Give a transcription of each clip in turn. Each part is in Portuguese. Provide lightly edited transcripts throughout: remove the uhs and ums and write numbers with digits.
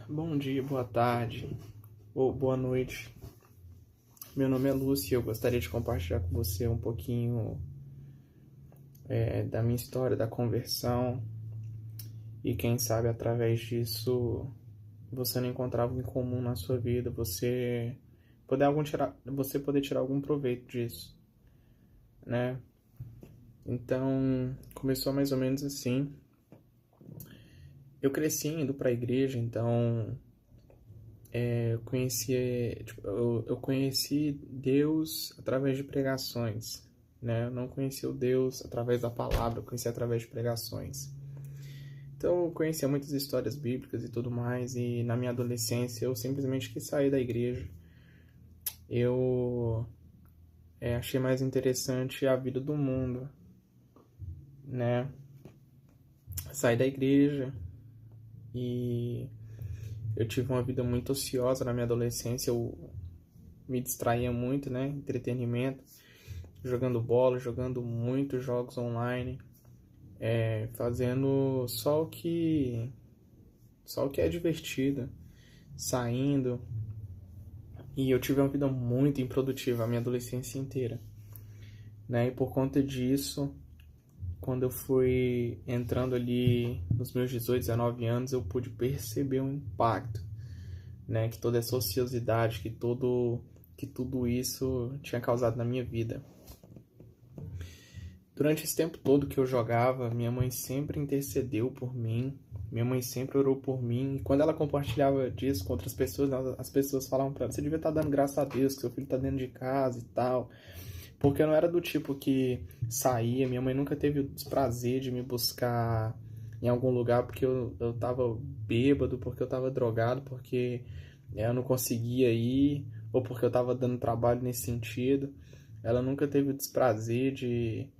Bom dia, boa tarde ou boa noite. Meu nome é Lúcio e eu gostaria de compartilhar com você um pouquinho da minha história, da conversão, e quem sabe através disso você não encontrar algo em comum na sua vida, você poder tirar algum proveito disso, né? Então, começou mais ou menos assim. Eu cresci indo para a igreja, então eu conheci Deus através de pregações, né? Eu não conheci o Deus através da palavra, eu conheci através de pregações. Então eu conhecia muitas histórias bíblicas e tudo mais, e na minha adolescência eu simplesmente quis sair da igreja. Eu achei mais interessante a vida do mundo, né? Saí da igreja e eu tive uma vida muito ociosa na minha adolescência. Eu me distraía muito, né? Entretenimento, jogando bola, jogando muitos jogos online, fazendo só o que é divertido, saindo. E eu tive uma vida muito improdutiva a minha adolescência inteira, né? E por conta disso, quando eu fui entrando ali nos meus 18, 19 anos, eu pude perceber o impacto, né? Que toda essa ociosidade, que tudo isso tinha causado na minha vida. Durante esse tempo todo que eu jogava, minha mãe sempre intercedeu por mim, minha mãe sempre orou por mim, e quando ela compartilhava disso com outras pessoas, as pessoas falavam pra ela: você devia estar dando graças a Deus que seu filho está dentro de casa e tal, porque eu não era do tipo que saía. Minha mãe nunca teve o desprazer de me buscar em algum lugar porque eu tava bêbado, porque eu tava drogado, porque eu não conseguia ir, ou porque eu tava dando trabalho nesse sentido. Ela nunca teve o desprazer de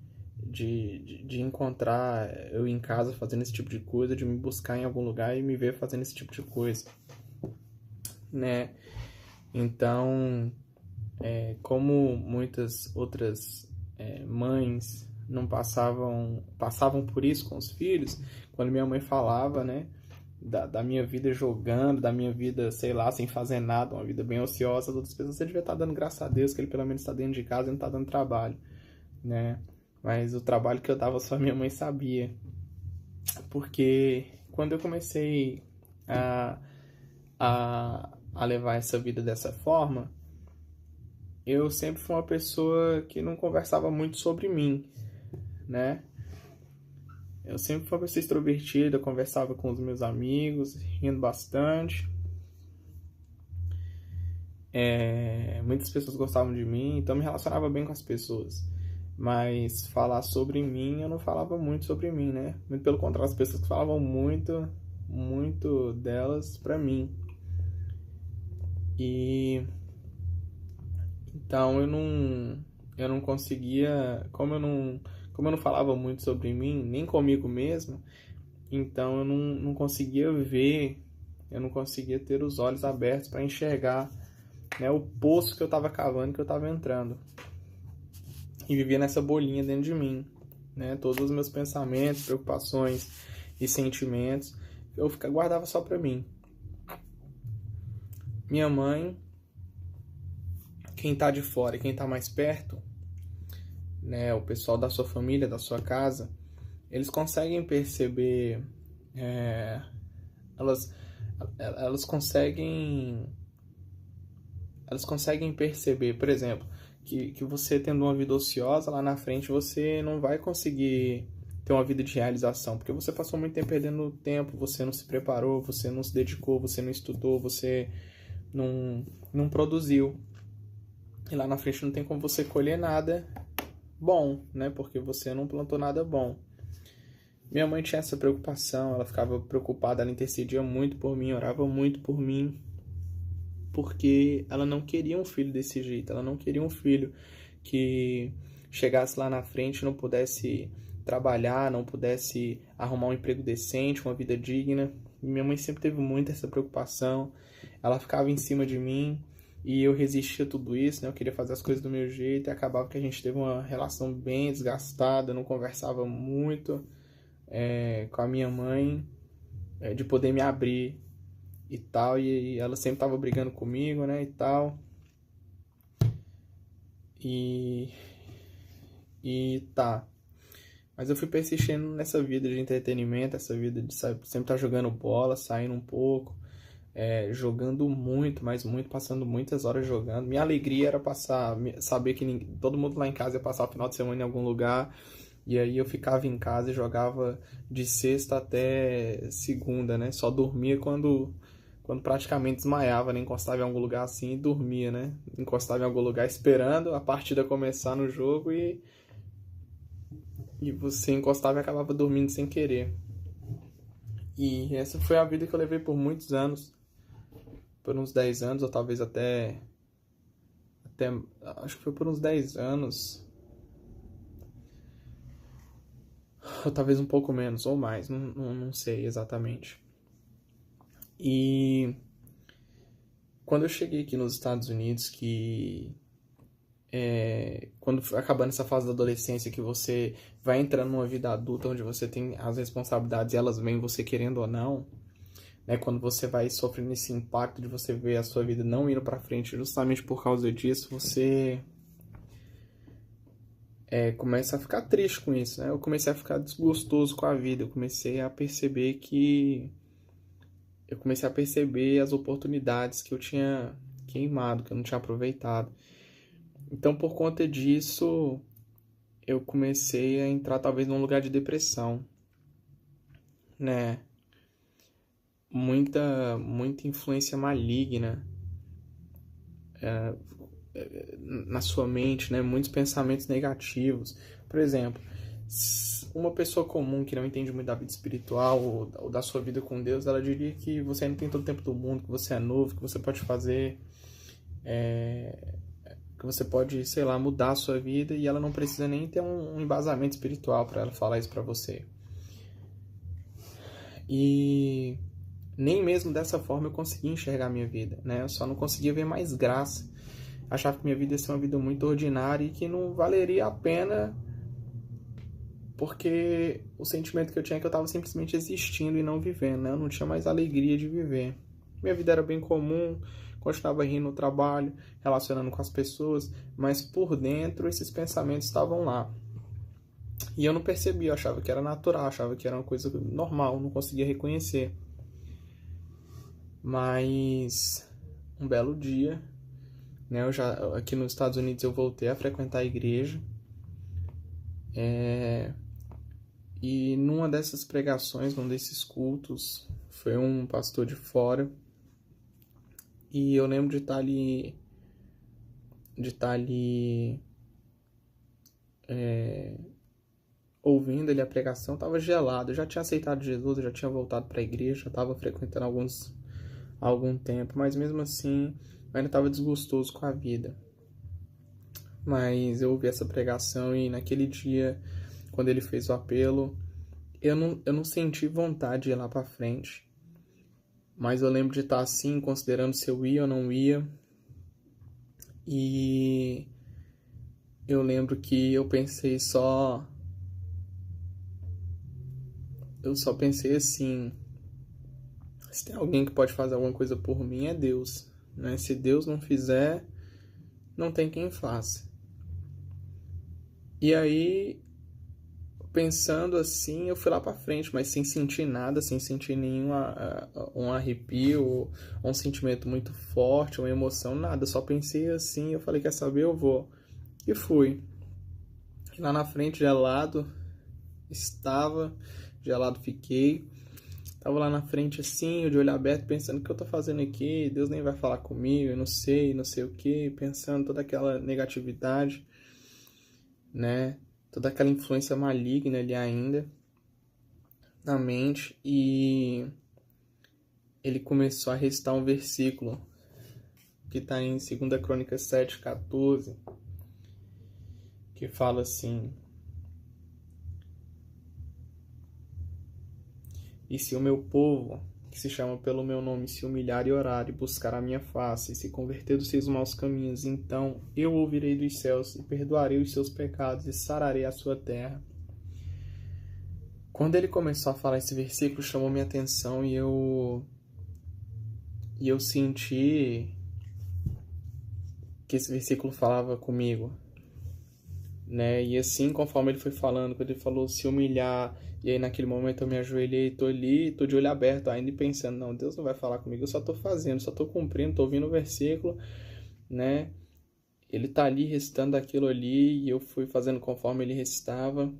encontrar eu em casa fazendo esse tipo de coisa, de me buscar em algum lugar e me ver fazendo esse tipo de coisa, né? Então, como muitas outras mães não passavam por isso com os filhos, quando minha mãe falava, né, da minha vida jogando, da minha vida, sei lá, sem fazer nada, uma vida bem ociosa, as outras pessoas: você devia estar dando graças a Deus que ele pelo menos está dentro de casa e não está dando trabalho, né? Mas o trabalho que eu dava só minha mãe sabia. Porque quando eu comecei a, a levar essa vida dessa forma, eu sempre fui uma pessoa que não conversava muito sobre mim, né? Eu sempre fui uma pessoa extrovertida, conversava com os meus amigos, rindo bastante. Muitas pessoas gostavam de mim, então eu me relacionava bem com as pessoas. Mas falar sobre mim, eu não falava muito sobre mim, né? Muito pelo contrário, as pessoas que falavam muito, muito delas pra mim. E então eu não conseguia, como eu não falava muito sobre mim, nem comigo mesmo, então eu não conseguia ver, eu não conseguia ter os olhos abertos para enxergar, né, o poço que eu estava cavando, que eu estava entrando. E vivia nessa bolinha dentro de mim, né? Todos os meus pensamentos, preocupações e sentimentos eu guardava só para mim. Minha mãe, quem tá de fora e quem tá mais perto, né, o pessoal da sua família, da sua casa, eles conseguem perceber, elas, elas conseguem perceber, por exemplo, que você tendo uma vida ociosa, lá na frente você não vai conseguir ter uma vida de realização, porque você passou muito tempo perdendo tempo, você não se preparou, você não se dedicou, você não estudou, você não produziu. E lá na frente não tem como você colher nada bom, né? Porque você não plantou nada bom. Minha mãe tinha essa preocupação, ela ficava preocupada, ela intercedia muito por mim, orava muito por mim, porque ela não queria um filho desse jeito, ela não queria um filho que chegasse lá na frente e não pudesse trabalhar, não pudesse arrumar um emprego decente, uma vida digna. E minha mãe sempre teve muito essa preocupação, ela ficava em cima de mim e eu resistia a tudo isso, né? Eu queria fazer as coisas do meu jeito e acabava que a gente teve uma relação bem desgastada, eu não conversava muito com a minha mãe, de poder me abrir, e tal, e ela sempre tava brigando comigo, né, e tal. E tá. Mas eu fui persistindo nessa vida de entretenimento, essa vida de sempre estar jogando bola, saindo um pouco, jogando muito, mas muito, passando muitas horas jogando. Minha alegria era saber que todo mundo lá em casa ia passar o final de semana em algum lugar, e aí eu ficava em casa e jogava de sexta até segunda, né? Só dormia quando praticamente desmaiava, né? Encostava em algum lugar assim e dormia, né? Encostava em algum lugar esperando a partida começar no jogo e você encostava e acabava dormindo sem querer. E essa foi a vida que eu levei por muitos anos, por uns 10 anos, ou talvez até acho que foi por uns 10 anos, ou talvez um pouco menos, ou mais, não sei exatamente. E quando eu cheguei aqui nos Estados Unidos, quando acabando essa fase da adolescência, que você vai entrando numa vida adulta, onde você tem as responsabilidades e elas vêm você querendo ou não, né? Quando você vai sofrendo esse impacto de você ver a sua vida não indo pra frente justamente por causa disso, você começa a ficar triste com isso, né? Eu comecei a ficar desgostoso com a vida, eu comecei a perceber as oportunidades que eu tinha queimado, que eu não tinha aproveitado. Então, por conta disso, eu comecei a entrar talvez num lugar de depressão, né? Muita influência maligna na sua mente, né? Muitos pensamentos negativos. Por exemplo, uma pessoa comum que não entende muito da vida espiritual ou da sua vida com Deus, ela diria que você ainda tem todo o tempo do mundo, que você é novo, que você pode fazer, que você pode, sei lá, mudar a sua vida, e ela não precisa nem ter um embasamento espiritual para ela falar isso para você. E nem mesmo dessa forma eu conseguia enxergar a minha vida, né? Eu só não conseguia ver mais graça. Achava que minha vida ia ser uma vida muito ordinária e que não valeria a pena, porque o sentimento que eu tinha é que eu estava simplesmente existindo e não vivendo, né? Eu não tinha mais alegria de viver. Minha vida era bem comum, continuava rindo no trabalho, relacionando com as pessoas, mas por dentro esses pensamentos estavam lá. E eu não percebia, eu achava que era natural, achava que era uma coisa normal, não conseguia reconhecer. Mas um belo dia, né, aqui nos Estados Unidos eu voltei a frequentar a igreja, e numa dessas pregações, num desses cultos, foi um pastor de fora, e eu lembro de estar ali ouvindo ele a pregação. Estava gelado, eu já tinha aceitado Jesus, eu já tinha voltado para a igreja, já estava frequentando há algum tempo, mas mesmo assim eu ainda estava desgostoso com a vida. Mas eu ouvi essa pregação e naquele dia, quando ele fez o apelo, eu não senti vontade de ir lá para frente. Mas eu lembro de estar assim, considerando se eu ia ou não ia. E eu lembro que eu só pensei assim: se tem alguém que pode fazer alguma coisa por mim, é Deus, né? Se Deus não fizer, não tem quem faça. E aí, pensando assim, eu fui lá pra frente, mas sem sentir nada, sem sentir nenhum um arrepio, ou um sentimento muito forte, uma emoção, nada. Só pensei assim, eu falei, quer saber, eu vou. E fui. E lá na frente, gelado fiquei. Tava lá na frente assim, de olho aberto, pensando, o que eu tô fazendo aqui? Deus nem vai falar comigo, eu não sei o que, pensando toda aquela negatividade, né? Toda aquela influência maligna ali ainda na mente. E ele começou a recitar um versículo que está em 2 Crônicas 7:14, que fala assim: e se o meu povo, que se chama pelo meu nome, se humilhar e orar e buscar a minha face, e se converter dos seus maus caminhos, então eu ouvirei dos céus e perdoarei os seus pecados e sararei a sua terra. Quando ele começou a falar esse versículo, chamou minha atenção, e eu E eu senti que esse versículo falava comigo, né? E assim, conforme ele foi falando, quando ele falou se humilhar, e aí naquele momento eu me ajoelhei, tô ali, tô de olho aberto ainda e pensando, não, Deus não vai falar comigo, eu só tô fazendo, só tô cumprindo, tô ouvindo o versículo, né? Ele tá ali recitando aquilo ali e eu fui fazendo conforme ele recitava.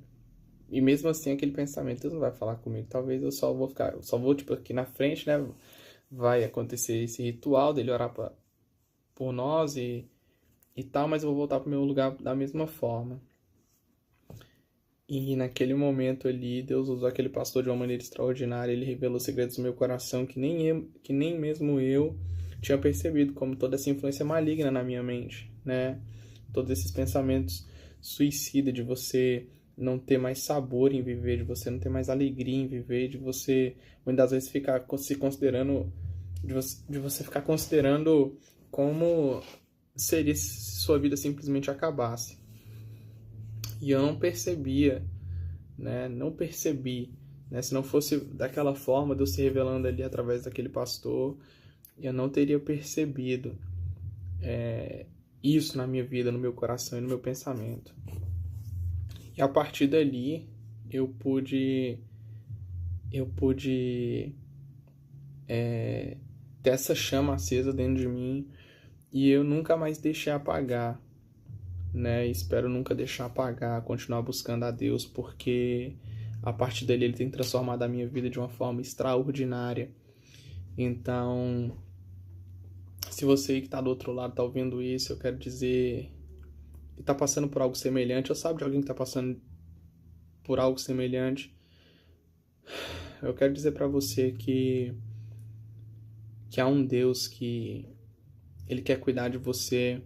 E mesmo assim aquele pensamento, Deus não vai falar comigo, talvez eu só vou ficar, só vou tipo aqui na frente, né? Vai acontecer esse ritual dele orar por nós e tal, mas eu vou voltar pro meu lugar da mesma forma. E naquele momento ali, Deus usou aquele pastor de uma maneira extraordinária. Ele revelou segredos do meu coração que nem mesmo eu tinha percebido, como toda essa influência maligna na minha mente, né? Todos esses pensamentos suicidas de você não ter mais sabor em viver, de você não ter mais alegria em viver, de você muitas vezes ficar se considerando, de você ficar considerando como seria se sua vida simplesmente acabasse. E eu não percebia, né? Não percebi, né? Se não fosse daquela forma, Deus se revelando ali através daquele pastor, eu não teria percebido isso na minha vida, no meu coração e no meu pensamento. E a partir dali, eu pude ter essa chama acesa dentro de mim e eu nunca mais deixei apagar, né? Espero nunca deixar apagar, continuar buscando a Deus, porque a partir dele ele tem transformado a minha vida de uma forma extraordinária. Então, se você que está do outro lado está ouvindo isso, eu quero dizer que está passando por algo semelhante, ou sabe de alguém que está passando por algo semelhante, eu quero dizer para você que há um Deus que ele quer cuidar de você,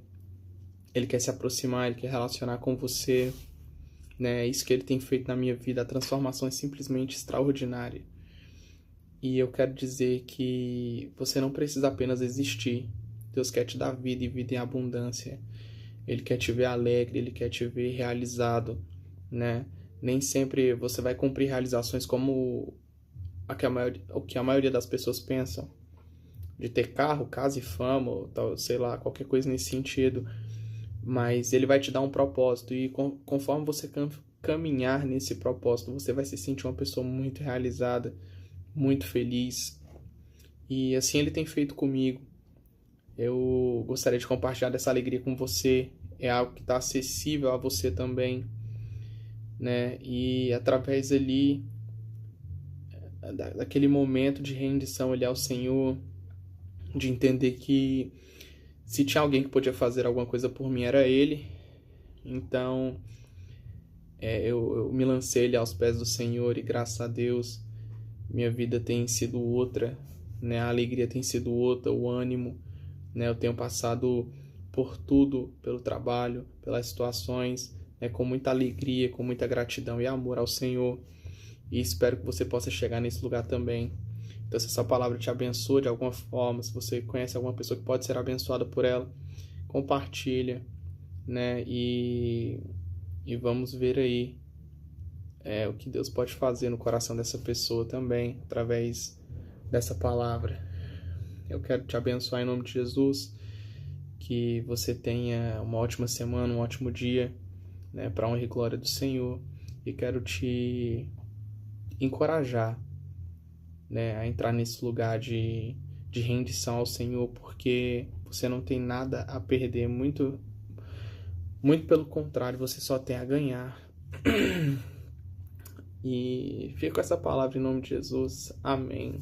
ele quer se aproximar, ele quer relacionar com você, né? Isso que ele tem feito na minha vida, a transformação é simplesmente extraordinária. E eu quero dizer que você não precisa apenas existir. Deus quer te dar vida e vida em abundância. Ele quer te ver alegre, ele quer te ver realizado, né? Nem sempre você vai cumprir realizações como o que a maioria das pessoas pensam, de ter carro, casa e fama, ou tal, sei lá, qualquer coisa nesse sentido. Mas ele vai te dar um propósito e conforme você caminhar nesse propósito, você vai se sentir uma pessoa muito realizada, muito feliz. E assim ele tem feito comigo. Eu gostaria de compartilhar dessa alegria com você. É algo que está acessível a você também, né? E através ali daquele momento de rendição ali ao Senhor, de entender que se tinha alguém que podia fazer alguma coisa por mim, era Ele. Então, eu me lancei ali aos pés do Senhor e graças a Deus minha vida tem sido outra, né? A alegria tem sido outra, o ânimo, né? Eu tenho passado por tudo, pelo trabalho, pelas situações, né? Com muita alegria, com muita gratidão e amor ao Senhor. E espero que você possa chegar nesse lugar também. Então, se essa palavra te abençoa de alguma forma, se você conhece alguma pessoa que pode ser abençoada por ela, compartilha, né? E vamos ver aí o que Deus pode fazer no coração dessa pessoa também, através dessa palavra. Eu quero te abençoar em nome de Jesus, que você tenha uma ótima semana, um ótimo dia, né? Para a honra e glória do Senhor. E quero te encorajar, né, a entrar nesse lugar de rendição ao Senhor, porque você não tem nada a perder, muito pelo contrário, você só tem a ganhar. E fica com essa palavra em nome de Jesus. Amém.